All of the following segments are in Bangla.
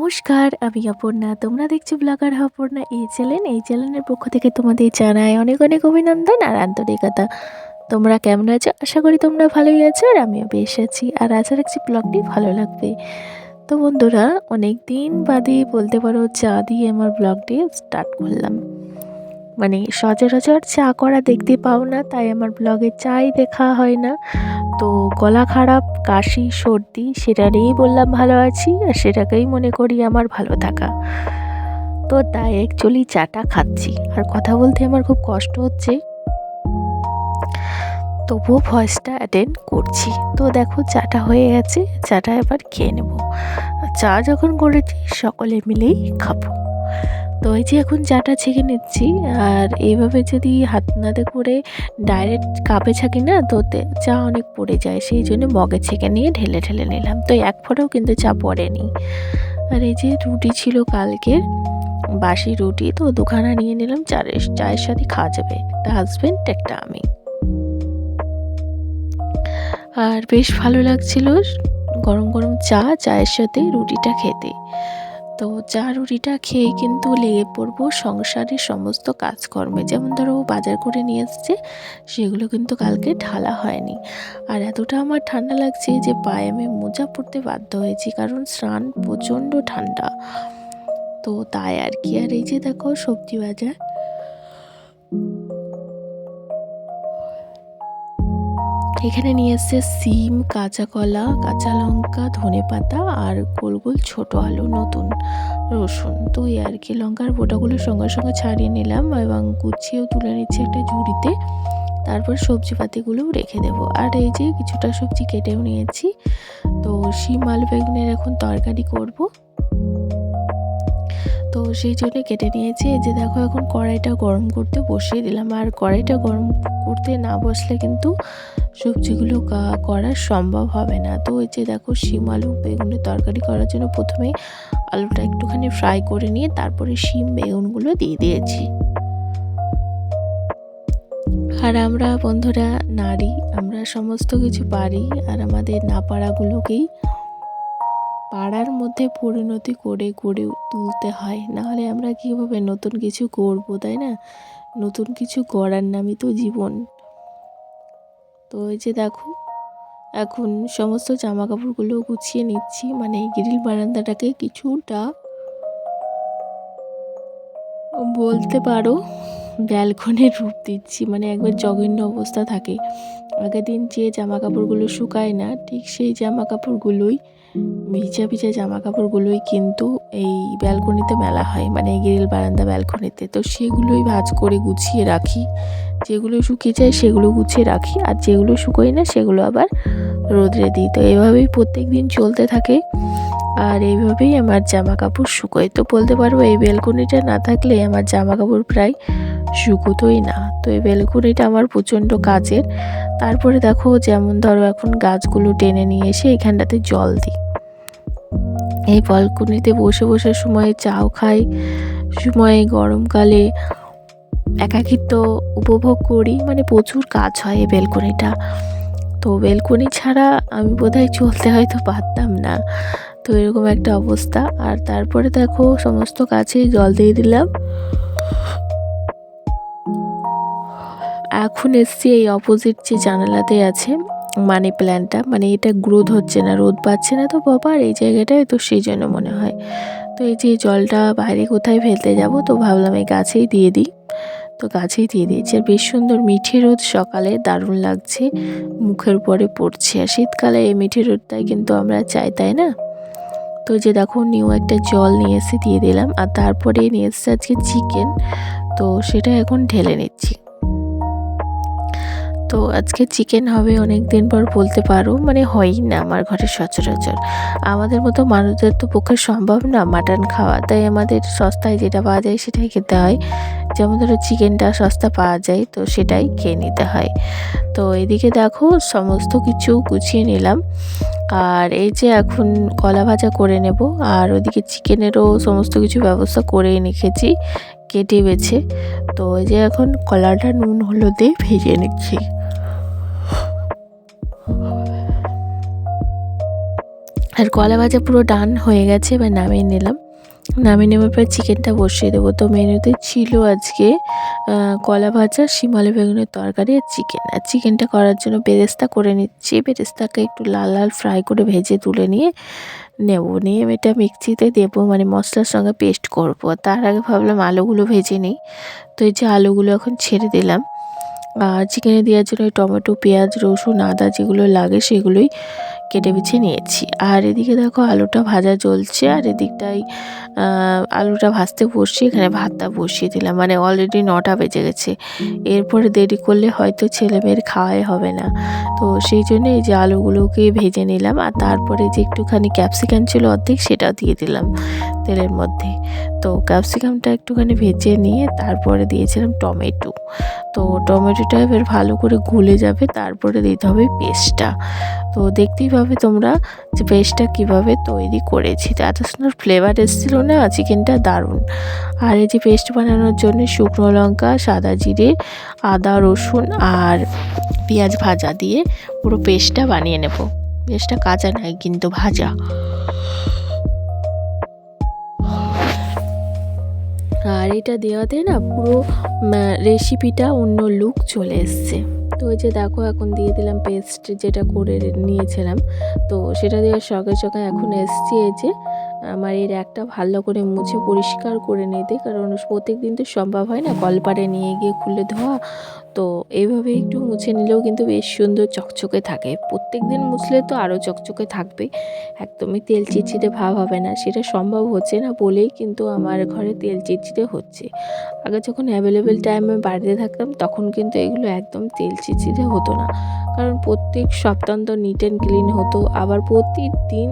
নমস্কার, আমি অপর্ণা। তোমরা দেখছো ব্লগার অপর্ণা এই চ্যানেলের পক্ষ থেকে তোমাদের জানাই অনেক অনেক অভিনন্দন আর আন্তরিকতা। তোমরা কেমন আছো? আশা করি তোমরা ভালোই আছো আর আমিও বেশ আছি। আর আশা রাখছি ব্লগটি ভালো লাগবে। তো বন্ধুরা, অনেক দিন বাদে বলতে পারো চা দিয়ে আমার ব্লগটি স্টার্ট করলাম। মানে সচরাচর চা করা দেখতে পাও না, তাই আমার ব্লগে চাই দেখা হয় না। তো গলা খারাপ, কাশি, সর্দি সেটা নিয়েই বললাম ভালো আছি, আর সেটাকেই মনে করি আমার ভালো থাকা। তো তাই অ্যাকচুয়ালি চাটা খাচ্ছি, আর কথা বলতে আমার খুব কষ্ট হচ্ছে, তবুও ভয়েসটা অ্যাটেন্ড করছি। তো দেখো চাটা হয়ে গেছে, চাটা এবার খেয়ে নেব। চা যখন করেছি সকলে মিলেই খাবো। তো এই যে এখন চাটা ছেঁকে নিচ্ছি, আর এইভাবে যদি হাত নাতে করে ডাইরেক্ট কাপে ছাকি না, তো চা অনেক পড়ে যায়, সেই জন্য মগে ছেঁকে নিয়ে ঢেলে ঢেলে নিলাম। তো এক ফোঁটাও কিন্তু চা পড়েনি। আর এই যে রুটি ছিল কালকের বাসি রুটি, তো দুখানা নিয়ে নিলাম, চায়ের সাথে খাওয়া যাবে, একটা হাজব্যান্ড একটা আমি। আর বেশ ভালো লাগছিল গরম গরম চায়ের সাথে রুটিটা খেতে। তো চা রুটিটা খেয়ে কিন্তু লেগে পড়বো সংসারের সমস্ত কাজকর্মে। যেমন ধরো বাজার করে নিয়ে এসছে, সেগুলো কিন্তু কালকে ঢালা হয়নি। আর এতটা আমার ঠান্ডা লাগছে যে পায়ে আমি মোজা পরতে বাধ্য হয়েছি, কারণ স্নান প্রচণ্ড ঠান্ডা। তো তাই আর কি। আর এই যে দেখো সবজি বাজার, এখানে নিয়ে এসছে সিম, কাঁচা কলা, কাঁচা লঙ্কা, ধনেপাতা আর গোল গোল ছোট আলু, নতুন রসুন। তো এই আর কি, লঙ্কার বোটাগুলো সঙ্গে সঙ্গে ছাড়িয়ে নিলাম এবং গুছিয়েও তুলে নিচ্ছি একটা ঝুড়িতে। তারপর সবজিপাতিগুলোও রেখে দেবো। আর এই যে কিছুটা সবজি কেটেও নিয়েছি। তো শিম আলু বেগুনের এখন তরকারি করব, তো সেই জন্য কেটে নিয়েছি। এই যে দেখো এখন কড়াইটা গরম করতে বসিয়ে দিলাম। আর কড়াইটা গরম করতে না বসলে কিন্তু সবজিগুলো করা সম্ভব হবে না। তো এই যে দেখো শিম আলু বেগুনের তরকারি করার জন্য প্রথমে আলুটা একটুখানি ফ্রাই করে নিয়ে তারপরে শিম বেগুনগুলো দিয়ে দিয়েছি। আর আমরা বন্ধুরা নারী, আমরা সমস্ত কিছু পারি, আর আমাদের না পারাগুলোকেই পাড়ার মধ্যে পরিণতি করে গড়ে তুলতে হয়। নাহলে আমরা কীভাবে নতুন কিছু করবো, তাই না? নতুন কিছু করার নামই তো জীবন। তো এই যে দেখো এখন সমস্ত জামা কাপড়গুলো গুছিয়ে নিচ্ছি, মানে গ্রিল বারান্দাটাকে কিছুটা বলতে পারো ব্যালকনির রূপ দিচ্ছি। মানে একবার জঘন্য অবস্থা থাকে, আগের দিন যে জামা কাপড়গুলো শুকায় না, ঠিক সেই জামা কাপড়গুলোই, ভিজা ভিজা জামা কাপড়গুলোই কিন্তু এই ব্যালকনিতে মেলা হয়, মানে গ্রিল বারান্দা ব্যালকনিতে। তো সেগুলোই ভাঁজ করে গুছিয়ে রাখি, যেগুলো শুকিয়ে যায় সেগুলো গুছিয়ে রাখি, আর যেগুলো শুকোয় না সেগুলো আবার রোদরে দিই। তো এভাবেই প্রত্যেক দিন চলতে থাকে, আর এইভাবেই আমার জামা কাপড় শুকোয়। তো বলতে পারবো এই বেলকনিটা না থাকলে আমার জামা কাপড় প্রায় শুকোতোই না। তো এই বেলকনিটা আমার প্রচণ্ড কাজের। তারপরে দেখো যেমন ধরো এখন গাছগুলো টেনে নিয়ে এসে এখানটাতে জল দিই। এই ব্যালকনিতে বসে বসে সময়ে চাও খাই, সময়ে গরমকালে একাকিত্ব উপভোগ করি। মানে প্রচুর কাজ হয় এই বেলকনিটা। তো বেলকনি ছাড়া আমি বোধহয় চলতে হয়তো পারতাম না। তো এরকম একটা অবস্থা। আর তারপরে দেখো সমস্ত গাছেই জল দিয়ে দিলাম। এখন এসছি এই অপোজিট যে জানালাতে আছে মানি প্ল্যান্টটা, মানে এটা গ্রোথ হচ্ছে না, রোদ পাচ্ছে না তো বাবার এই জায়গাটায়, তো সেই জন্য মনে হয়। তো এই যে জলটা বাইরে কোথায় ফেলতে যাব, তো ভাবলাম এই গাছেই দিয়ে দিই। তো গাছেই দিয়ে দিয়েছি। আর বেশ সুন্দর মিঠে রোদ সকালে, দারুণ লাগছে, মুখের উপরে পড়ছে। আর শীতকালে এই মিঠে রোদটাই কিন্তু আমরা চাই, তাই না? তো যে দেখো নিউ একটা জল নিয়ে এসে দিয়ে দিলাম। আর তারপরে নিয়ে এসেছে আজকে চিকেন, তো সেটা এখন ঢেলে নিচ্ছি। তো আজকে চিকেন হবে অনেক দিন পর বলতে পারো, মানে হয়ই না আমার ঘরে সচরাচর। আমাদের মতো মানুষদের তো পক্ষে সম্ভব না মাটন খাওয়া, তাই আমাদের সস্তায় যেটা পাওয়া যায় সেটাই খেতে হয়। যেমন ধরো চিকেনটা সস্তা পাওয়া যায়, তো সেটাই খেয়ে নিতে হয়। তো এদিকে দেখো সমস্ত কিছু গুছিয়ে নিলাম। আর এই যে এখন কলা ভাজা করে নেব, আর ওদিকে চিকেনেরও সমস্ত কিছু ব্যবস্থা করেই রেখেছি কেটে বেছে। তো এই যে এখন কলাটা নুন হলুদে ভেজে নিচ্ছি। আর কলা ভাজা পুরো ডান হয়ে গেছে, এবার নামিয়ে নিলাম। নামিয়ে নেওয়ার পর চিকেনটা বসিয়ে দেবো। তো মেনুতে ছিল আজকে কলা ভাজা, শিম আলু বেগুনের তরকারি আর চিকেন। আর চিকেনটা করার জন্য বেরেস্তা করে নিচ্ছি। বেরেস্তাকে একটু লাল লাল ফ্রাই করে ভেজে তুলে নিয়ে নিয়ে এটা মিক্সিতে দেবো, মানে মশলার সঙ্গে পেস্ট করব। তার আগে ভাবলাম আলুগুলো ভেজে নিই। তো এই যে আলুগুলো এখন ছেড়ে দিলাম। আর চিকেনে দেওয়ার জন্য টমেটো, পেঁয়াজ, রসুন, আদা যেগুলো লাগে সেগুলোই কেটে বেছে নিয়েছি। আর এদিকে দেখো আলুটা ভাজা জ্বলছে, আর এদিকটাই আলুটা ভাজতে বসিয়ে এখানে ভাতটা বসিয়ে দিলাম। মানে অলরেডি 9টা বেজে গেছে, এরপরে দেরি করলে হয়তো ছেলেমেয়ের খাওয়াই হবে না। তো সেই জন্য এই যে আলুগুলোকে ভেজে নিলাম, আর তারপরে যে একটুখানি ক্যাপসিকাম ছিল অর্ধেক, সেটাও দিয়ে দিলাম তেলের মধ্যে। তো ক্যাপসিকামটা একটুখানি ভেজে নিয়ে তারপরে দিয়েছিলাম টমেটো। তো টমেটোটা এবার ভালো করে গলে যাবে, তারপরে দিতে হবে পেস্টটা। তো দেখতেই পাবে তোমরা যে পেস্টটা কীভাবে তৈরি করেছি। এত সুন্দর ফ্লেভার এসেছিলো না চিকেনটা, দারুণ। আর এই যে পেস্ট বানানোর জন্য শুকনো লঙ্কা, সাদা জিরে, আদা, রসুন আর পেঁয়াজ ভাজা দিয়ে পুরো পেস্টটা বানিয়ে নেব। পেস্টটা কাঁচা নয় কিন্তু ভাজা। আর এটা দেওয়াতে না পুরো রেসিপিটা অন্য লুক চলে এসছে। তো ওই যে দেখো এখন দিয়ে দিলাম পেস্ট যেটা করে নিয়েছিলাম। তো সেটা দেওয়ার সঙ্গে সঙ্গে এখন এসছি এই যে আমার এর একটা ভালো করে মুছে পরিষ্কার করে নিতে, কারণ প্রত্যেক দিন তো সম্ভব হয় না কলপারে নিয়ে গিয়ে খুলে ধোয়া। তো এইভাবে একটু মুছে নিলেও কিন্তু বেশ সুন্দর চকচকে থাকে। প্রত্যেক দিন মুছলে তো আরও চকচকে থাকবে, একদমই তেল চিটচিটে ভাব হবে না। সেটা সম্ভব হচ্ছে না বলেই কিন্তু আমার ঘরে তেল চিটচিটে হচ্ছে। আগে যখন অ্যাভেলেবেল টাইমে বাড়িতে থাকতাম তখন কিন্তু এগুলো একদম তেল চিটচিটে হতো না, কারণ প্রত্যেক সপ্তাহান্তর নিট অ্যান্ড ক্লিন হতো। আবার প্রতিদিন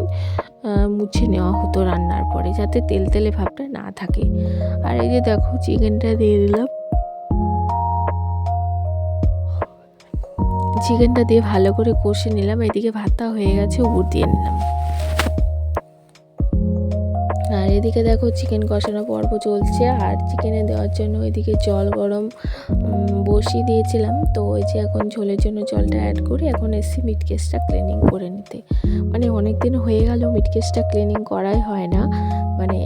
মুছে নেওয়া হতো রান্নার পরে, যাতে তেল তেলে ভাবটা না থাকে। আর এই যে দেখো চিকেনটা দিয়ে দিলাম। চিকেনটা দিয়ে ভালো করে কষে নিলাম। এদিকে ভাতটা হয়ে গেছে, উপর দিয়ে নিলাম। আর এদিকে দেখো চিকেন কষানো পর্ব চলছে, আর চিকেনে দেওয়ার জন্য এদিকে জল গরম বসিয়ে দিয়েছিলাম। তো ওই যে এখন ঝোলের জন্য জলটা অ্যাড করে এখন এসছি মিট কেসটা ক্লিনিং করে নিতে। মানে অনেক দিন হয়ে গেল মিট কেসটা ক্লিনিং করাই হয় না। মানে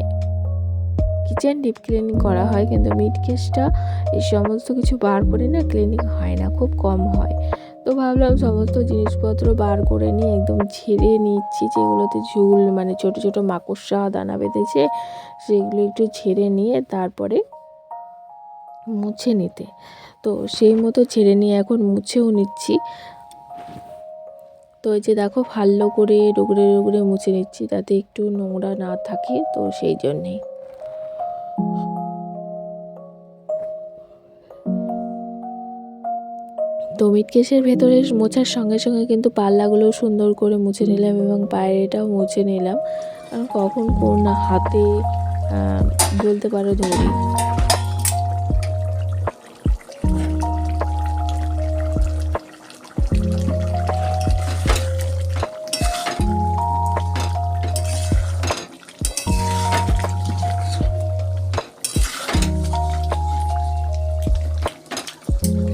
কিচেন ডিপ ক্লিনিং করা হয়, কিন্তু মিট কেসটা এই সমস্ত কিছু বার করে না ক্লিনিং হয় না, খুব কম হয়। তো ভাবলাম সমস্ত জিনিসপত্র বার করে নিয়ে একদম ঝেড়ে নিচ্ছি, যেগুলোতে ঝুল মানে ছোট ছোট মাকড়সা দানা বেঁধেছে সেগুলো একটু ঝেড়ে নিয়ে তারপরে মুছে নিতে। তো সেই মতো ঝেড়ে নিয়ে এখন মুছেও নিচ্ছি। তো এই যে দেখো ভালো করে রগড়ে রগড়ে মুছে নিচ্ছি, যাতে একটু নোংরা না থাকে। তো সেই জন্যেই তো মিট কেসের ভেতরে মোছার সঙ্গে সঙ্গে কিন্তু পাল্লাগুলোও সুন্দর করে মুছে নিলাম এবং বাইরেটাও মুছে নিলাম, কারণ কখন কোন হাতে বলতে পারো ধরি।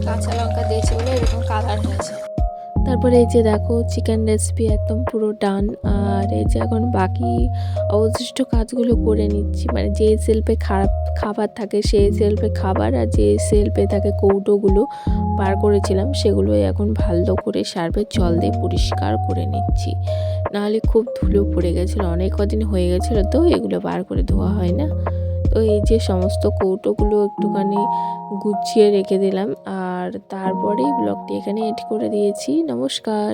কাঁচা লঙ্কা দিয়েছি বলে এরকম কালার হয়েছে। তারপরে এই যে দেখো চিকেন রেসিপি একদম পুরো ডান। আর এই যে এখন বাকি অবশিষ্ট কাজগুলো করে নিচ্ছি, মানে যে সেলফে খাবার থাকে সেই সেলফে খাবার, আর যে সেলফে থাকে কৌটোগুলো বার করেছিলাম সেগুলোই এখন ভালো করে সার্ফের জল দিয়ে পরিষ্কার করে নিচ্ছি। নাহলে খুব ধুলো পড়ে গেছিলো, অনেক কদিন হয়ে গেছিলো, তো এগুলো বার করে ধোয়া হয় না। তো এই যে সমস্ত কৌটোগুলো একটুখানি গুছিয়ে রেখে দিলাম, আর তারপরেই ব্লগটি এখানে এড করে দিয়েছি। নমস্কার।